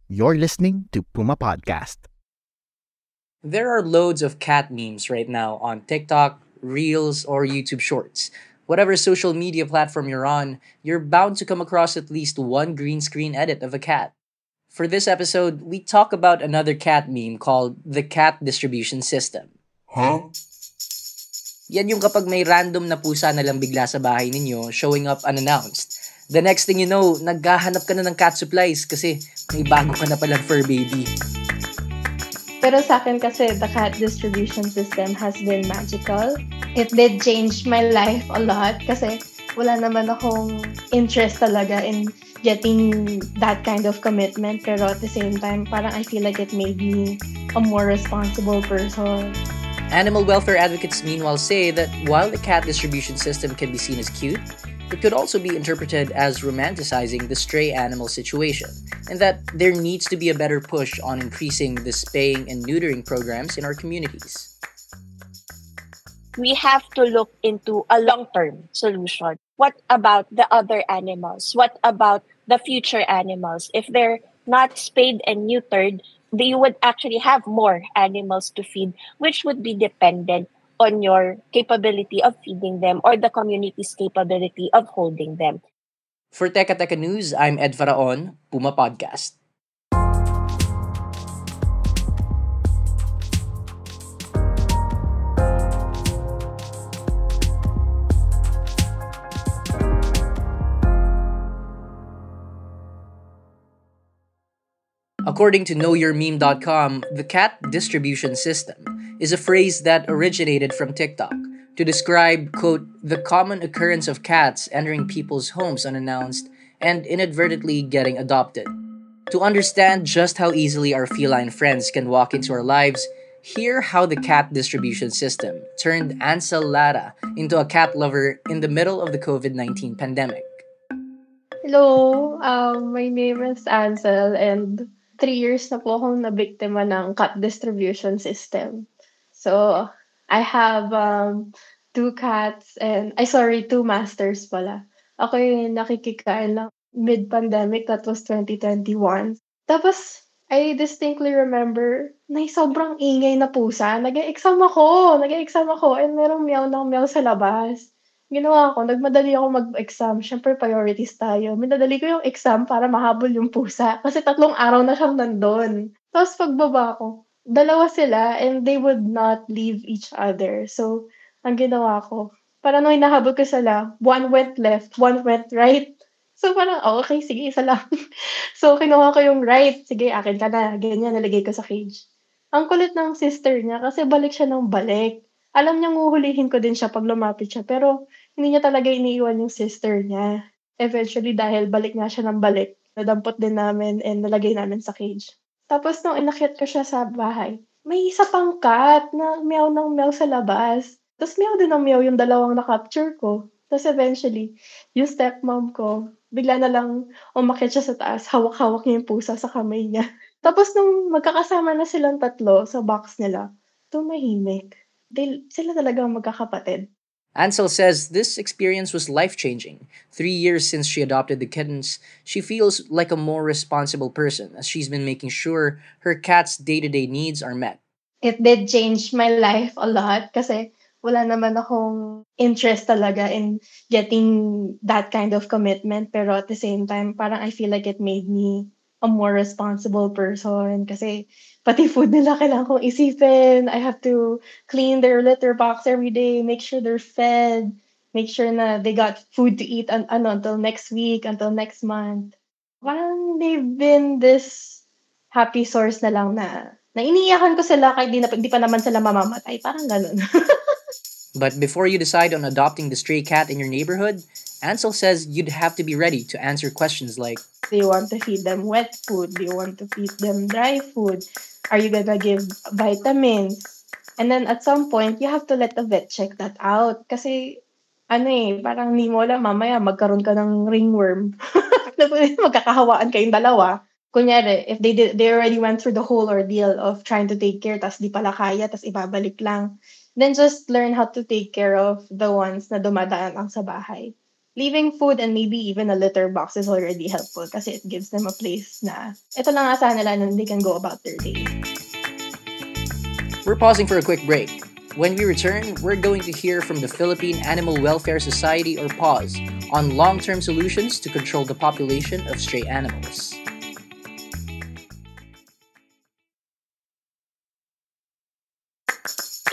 You're listening to Puma Podcast. There are loads of cat memes right now on TikTok, Reels, or YouTube Shorts. Whatever social media platform you're on, you're bound to come across at least one green screen edit of a cat. For this episode, we talk about another cat meme called the cat distribution system. Yan yung kapag may random na pusa na lang bigla sa bahay ninyo showing up unannounced. The next thing you know, naghahanap ka na ng cat supplies kasi may bago ka na palang fur baby. Pero sa akin kasi, the cat distribution system has been magical. It did change my life a lot kasi wala naman akong interest talaga in getting that kind of commitment. Pero at the same time, parang I feel like it made me a more responsible person. Animal welfare advocates meanwhile say that while the cat distribution system can be seen as cute, it could also be interpreted as romanticizing the stray animal situation, and that there needs to be a better push on increasing the spaying and neutering programs in our communities. We have to look into a long-term solution. What about the other animals? What about the future animals? If they're not spayed and neutered, they would actually have more animals to feed, which would be dependent on your capability of feeding them or the community's capability of holding them. For Teka Teka News, I'm Ed Faraon, Puma Podcast. According to knowyourmeme.com, the cat distribution system is a phrase that originated from TikTok to describe, quote, the common occurrence of cats entering people's homes unannounced and inadvertently getting adopted. To understand just how easily our feline friends can walk into our lives, hear how the cat distribution system turned Ansel Lara into a cat lover in the middle of the COVID-19 pandemic. Hello, my name is Ansel and 3 years na po akong nabiktima ng cat distribution system. So, I have two cats and, two masters pala. Ako yung nakikikain lang mid-pandemic, that was 2021. Tapos, I distinctly remember na sobrang ingay na pusa. Nag-exam ako and merong meow ng meow sa labas. Ginawa ko, nagmadali ako mag-exam. Siyempre, priorities tayo. Minadali ko yung exam para mahabol yung pusa. Kasi 3 araw na siyang nandun. Tapos pagbaba ko, dalawa sila and they would not leave each other. So, ang ginawa ko, parang nung hinahabol ko sila, one went left, one went right. So, parang, okay, sige, isa lang. So, kinuha ko yung right. Sige, akin ka na. Ganyan, nalagay ko sa cage. Ang kulit ng sister niya kasi balik siya ng balik. Alam niyang huhulihin ko din siya pag lumapit siya, pero hindi niya talaga iniiwan yung sister niya. Eventually, dahil balik nga siya ng balik, nadampot din namin and nalagay namin sa cage. Tapos nung inakyat ko siya sa bahay, may isa pang cat na meow ng meow sa labas. Tapos meow din ng meow yung dalawang na-capture ko. Tapos eventually, yung stepmom ko, bigla na lang umakyat siya sa taas, hawak-hawak niya yung pusa sa kamay niya. Tapos nung magkakasama na silang tatlo sa box nila, tumahimik. Sila talagang magkakapatid. Ansel says this experience was life-changing. 3 years since she adopted the kittens, she feels like a more responsible person as she's been making sure her cat's day-to-day needs are met. It did change my life a lot kasi wala naman akong interest talaga in getting that kind of commitment. Pero at the same time, parang I feel like it made me a more responsible person kasi pati food nila kailangan kong isipin. I have to clean their litter box every day, make sure they're fed, make sure na they got food to eat until next week, until next month. Parang they've been this happy source na lang na iniiyakan ko sila kahit di pa naman sila mamamatay. Parang ganun. But before you decide on adopting the stray cat in your neighborhood, Ansel says you'd have to be ready to answer questions like, do you want to feed them wet food? Do you want to feed them dry food? Are you gonna give vitamins? And then at some point, you have to let the vet check that out. Kasi, parang ni mo alam, mamaya magkaroon ka ng ringworm. Magkakahawaan kayong dalawa. Kunyari, if they already went through the whole ordeal of trying to take care, tas di pala kaya, tas ibabalik lang. Then just learn how to take care of the ones na dumadaan lang sa bahay. leaving food and maybe even a litter box is already helpful kasi it gives them a place na ito lang nga sana nila and they can go about their day. We're pausing for a quick break. When we return, we're going to hear from the Philippine Animal Welfare Society or PAWS on long-term solutions to control the population of stray animals.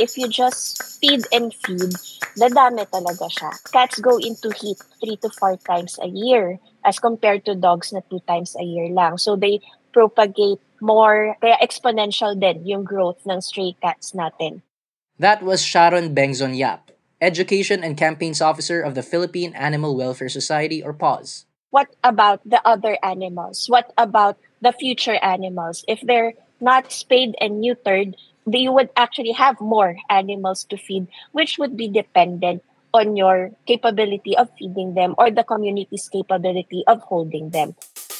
If you just feed and feed, dadami talaga siya. Cats go into heat 3 to 4 times a year as compared to dogs na 2 times a year lang. So they propagate more, kaya exponential din yung growth ng stray cats natin. That was Sharon Bengzon Yap, Education and Campaigns Officer of the Philippine Animal Welfare Society or PAWS. What about the other animals? What about the future animals? If they're not spayed and neutered, they would actually have more animals to feed, which would be dependent on your capability of feeding them or the community's capability of holding them.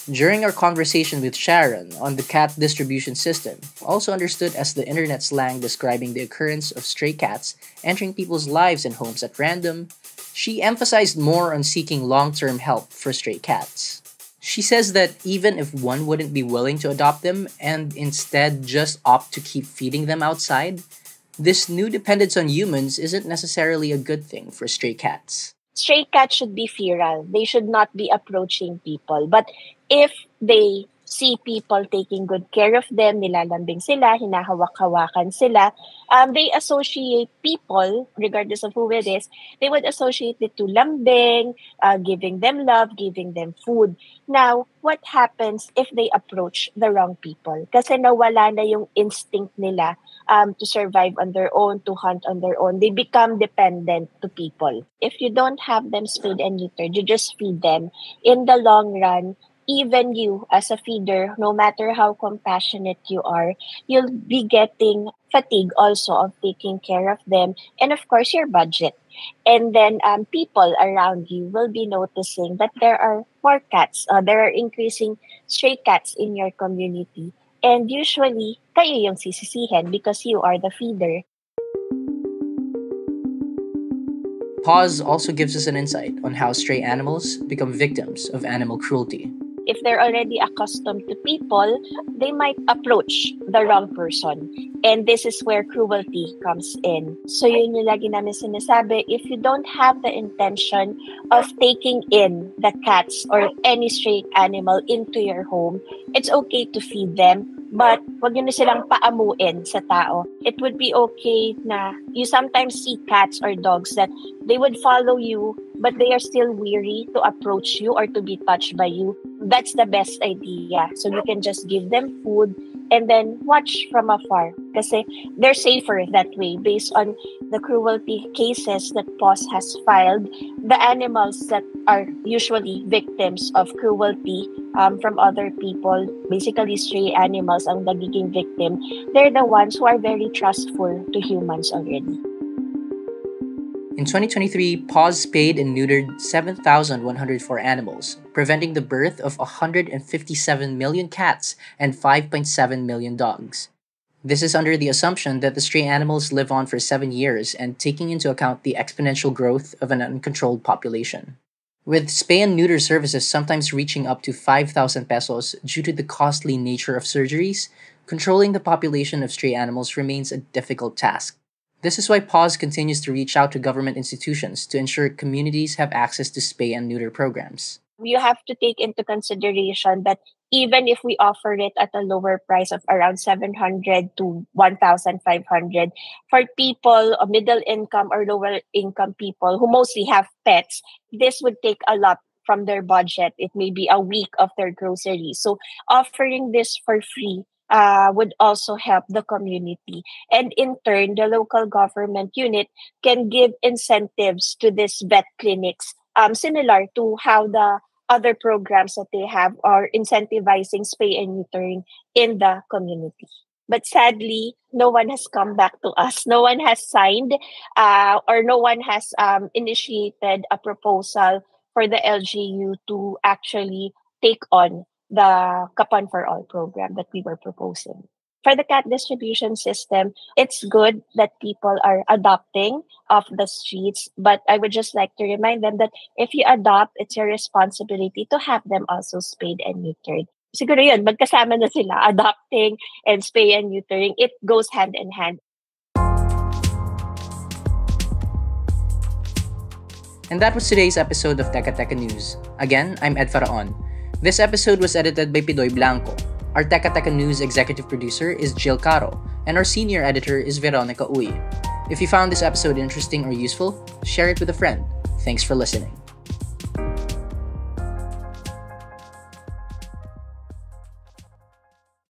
During our conversation with Sharon on the cat distribution system, also understood as the internet slang describing the occurrence of stray cats entering people's lives and homes at random, she emphasized more on seeking long-term help for stray cats. She says that even if one wouldn't be willing to adopt them and instead just opt to keep feeding them outside, this new dependence on humans isn't necessarily a good thing for stray cats. Stray cats should be feral. They should not be approaching people. But if they see people taking good care of them, nilalambing sila, hinahawak-hawakan sila, they associate people, regardless of who it is, they would associate it to lambing, giving them love, giving them food. Now, what happens if they approach the wrong people? Kasi nawala na yung instinct nila to survive on their own, to hunt on their own. They become dependent to people. If you don't have them spayed and neutered, you just feed them. In the long run, even you as a feeder, no matter how compassionate you are, you'll be getting fatigue also of taking care of them, and of course your budget. And then people around you will be noticing that there are more cats, there are increasing stray cats in your community. And usually, kayo yung sisisihin because you are the feeder. PAWS also gives us an insight on how stray animals become victims of animal cruelty. If they're already accustomed to people, they might approach the wrong person. And this is where cruelty comes in. So yun yung lagi namin sinasabi, if you don't have the intention of taking in the cats or any stray animal into your home, it's okay to feed them. But wag nyo na silang paamuin sa tao. It would be okay na you sometimes see cats or dogs that they would follow you, but they are still weary to approach you or to be touched by you. That's the best idea. So you can just give them food and then watch from afar. Kasi they're safer that way based on the cruelty cases that PAWS has filed. The animals that are usually victims of cruelty from other people, basically stray animals ang nagiging victim, they're the ones who are very trustful to humans already. In 2023, PAWS spayed and neutered 7,104 animals, preventing the birth of 157 million cats and 5.7 million dogs. This is under the assumption that the stray animals live on for 7 years and taking into account the exponential growth of an uncontrolled population. With spay and neuter services sometimes reaching up to 5,000 pesos due to the costly nature of surgeries, controlling the population of stray animals remains a difficult task. This is why PAWS continues to reach out to government institutions to ensure communities have access to spay and neuter programs. You have to take into consideration that even if we offer it at a lower price of around 700 to 1,500, for people, middle income or lower income people who mostly have pets, this would take a lot from their budget. It may be a week of their groceries. So offering this for free would also help the community. And in turn, the local government unit can give incentives to these vet clinics, similar to how the other programs that they have are incentivizing spay and neutering in the community. But sadly, no one has come back to us. No one has signed or no one has initiated a proposal for the LGU to actually take on the Kapan for All program that we were proposing. For the cat distribution system, it's good that people are adopting off the streets, but I would just like to remind them that if you adopt, it's your responsibility to have them also spayed and neutered. Siguro yun, magkasama na sila, adopting and spay and neutering. It goes hand in hand. And that was today's episode of Teka Teka News. Again, I'm Ed Faraon. This episode was edited by Pidoy Blanco. Our Teka Teka News executive producer is Jill Caro, and our senior editor is Veronica Uy. If you found this episode interesting or useful, share it with a friend. Thanks for listening.